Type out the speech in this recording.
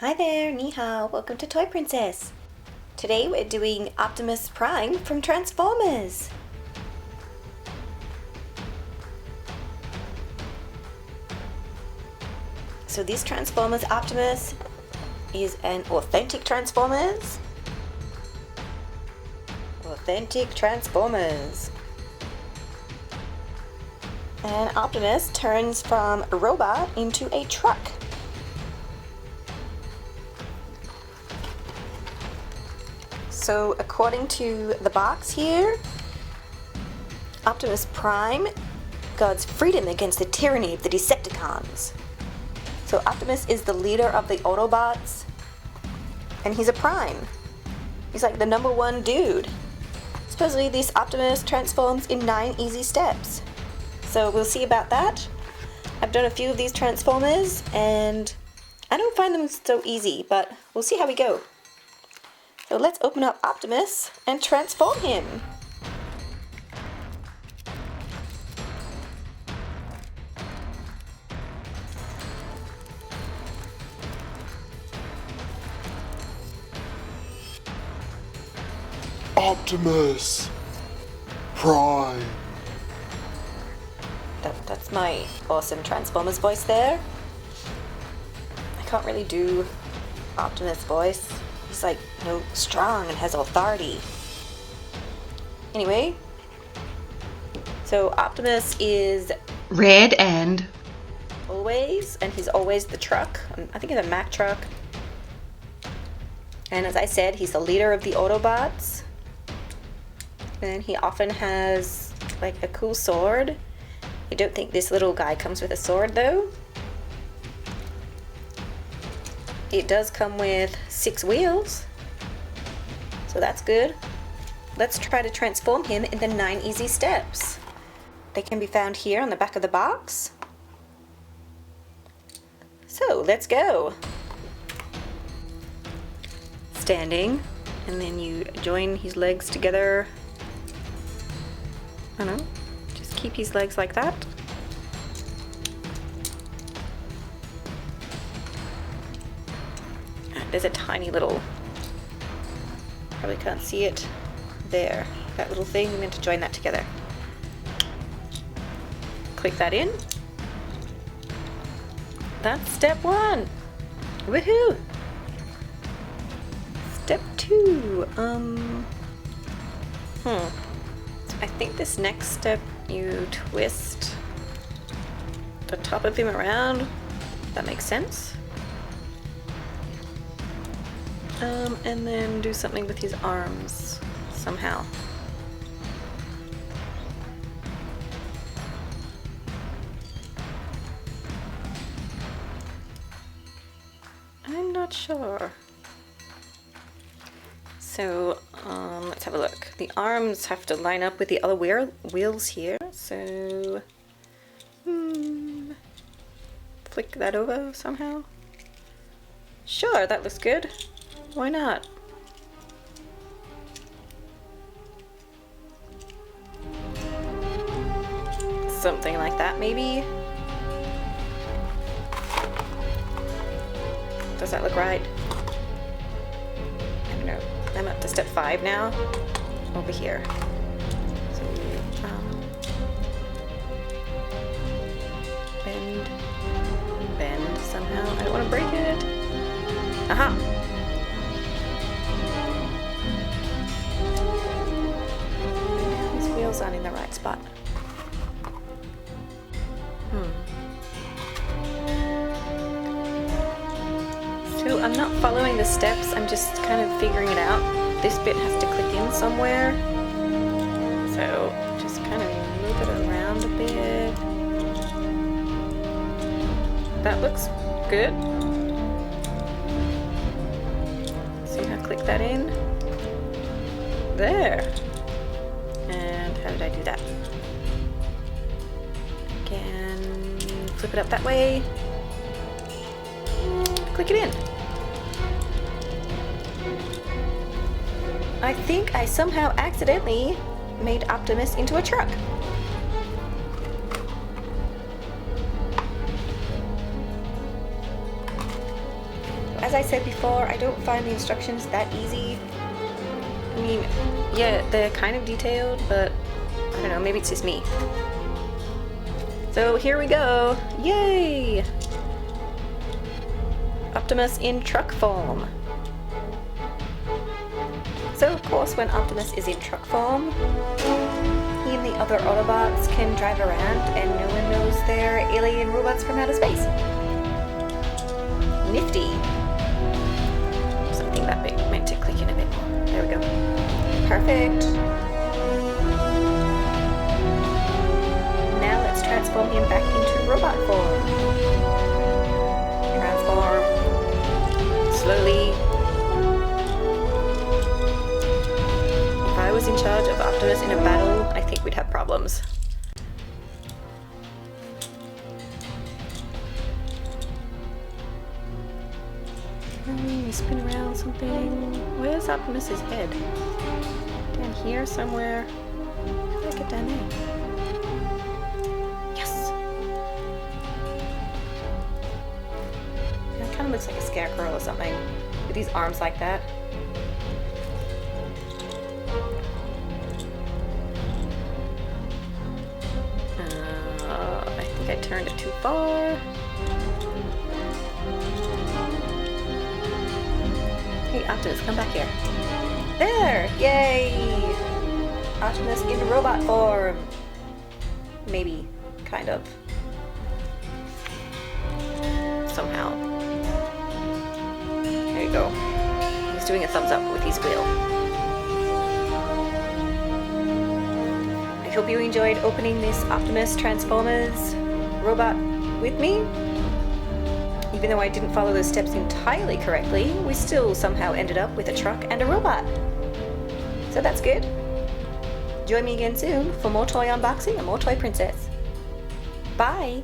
Hi there, ni hao, welcome to Toy Princess. Today we're doing Optimus Prime from Transformers. So this Transformers Optimus is an authentic Transformers. Authentic Transformers. And Optimus turns from a robot into a truck. So according to the box here, Optimus Prime guards freedom against the tyranny of the Decepticons. So Optimus is the leader of the Autobots, and he's a Prime. He's like the #1 dude. Supposedly this Optimus transforms in 9 easy steps. So we'll see about that. I've done a few of these Transformers, and I don't find them so easy, but we'll see how we go. So let's open up Optimus and transform him. Optimus Prime. That's my awesome Transformers voice there. I can't really do Optimus voice. He's like, strong and has authority. Anyway, so Optimus is red and he's always the truck. I think it's a Mack truck. And as I said, he's the leader of the Autobots. And he often has like a cool sword. I don't think this little guy comes with a sword though. It does come with 6 wheels, so that's good. Let's try to transform him in the 9 easy steps. They can be found here on the back of the box. So let's go. Standing, and then you join his legs together. I don't know, just keep his legs like that. There's a tiny little, probably can't see it there, that little thing. We meant to join that together. Click that in. That's step 1. Woohoo! Step 2. I think this next step you twist the top of him around. That makes sense. And then do something with his arms somehow. I'm not sure. So let's have a look. The arms have to line up with the other wheels here. So flick that over somehow. Sure, that looks good. Why not? Something like that, maybe? Does that look right? I don't know. I'm up to step 5 now. Over here. So, bend somehow. I don't want to break it. Aha! On in the right spot. So I'm not following the steps, I'm just kind of figuring it out. This bit has to click in somewhere. So just kind of move it around a bit. That looks good. Somehow click that in. There. How did I do that? Again, flip it up that way. Click it in. I think I somehow accidentally made Optimus into a truck. as I said before, I don't find the instructions that easy. I mean, yeah, they're kind of detailed, but I don't know, maybe it's just me. So here we go. Yay! Optimus in truck form. So of course, when Optimus is in truck form, he and the other Autobots can drive around and no one knows they're alien robots from outer space. Nifty. Something that big meant to click in a bit more. There we go. Perfect. Now let's transform him back into robot form. Transform. Slowly. If I was in charge of Optimus in a battle, I think we'd have problems. Spin around something. Where's Optimus's head? Down here somewhere. How did I get down there? Yes! That kind of looks like a scarecrow or something. With these arms like that. I think I turned it too far. Hey, Optimus, come back here. There! Yay! Optimus in robot form. Maybe. Kind of. Somehow. There you go. He's doing a thumbs up with his wheel. I hope you enjoyed opening this Optimus Transformers robot with me. Even though I didn't follow those steps entirely correctly, we still somehow ended up with a truck and a robot. So that's good. Join me again soon for more toy unboxing and more Toy Princess. Bye!